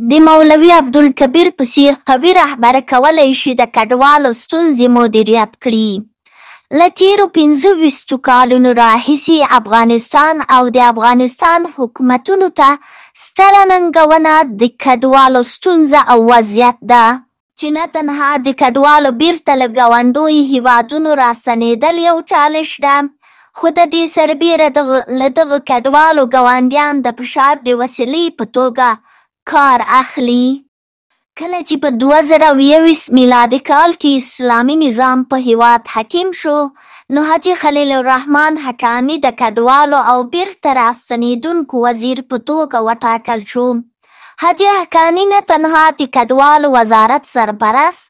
د مولوي عبدالکبیر په څېر قوي رهبر کولی شي د کډوالو ستونزې مدیریت کړي. له تېرو 25 کالونو راهیسې افغانستان او د افغانستان حکومتونو ته ستره ننګونه د کډوالو ستونزه او وضعیت ده، چې نه تنها د کډوالو بیرته له ګاونډیو هېوادونو راستنېدل یو چالش ده، خو د دې سربیره له دغه کډوالو ګاونډیان د فشار د وسیلې په توګه کار اخلي. کله چې په 2021 میلادي کال کې اسلامي نظام په هېواد حاکم شو، نو حاجي خلیل الرحمن حقاني د کډوالو او بیرته راستنېدونکو وزیر په توګه وټاکل شو. حاجي حقاني نه تنها د کډوالو وزارت سرپرست،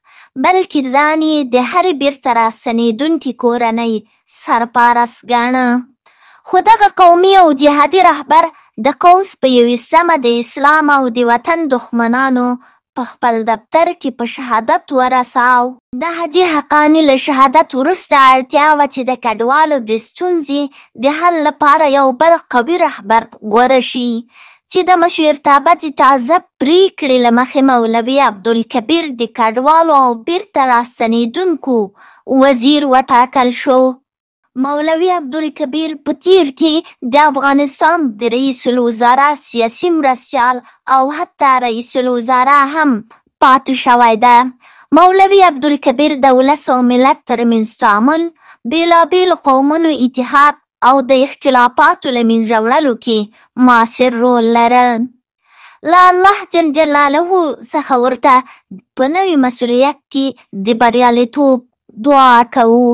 بلکې ځان یې د هرې بیرته راستنېدونکې کورنۍ سرپرست ګاڼه. خو دغه قومي او جهادي رهبر د قوس په 21مه د اسلام او د وطن دښمنانو په خپل دفتر کې په شهادت ورساو. د حاجي حقاني له شهادت وروسته اړتیا وه چې د کډوالو د ستونزې د حل لپاره یو بل قوي رهبر غوره شي، چې د مشرتابه د تازه پریکړې له مخې مولوي عبدالکبیر د کډوالو او بیرته راستنېدونکو وزیر وټاکل شو. مولوي عبدالکبیر په تېر کې د افغانستان د رئیس الوزرا سیاسي مرستیال او حتی رئیس الوزرا هم پاتې شوی ده. مولوي عبدالکبیر د ولس او ملت ترمنځ تعامل، بېلابېلو قومونو اتحاد او د اختلافاتو له منځه وړلو کې مؤثر رول لره. له الله جل جلاله څخه ورته په نوي مسؤلیت کې د بریالیتوب دعا کوو.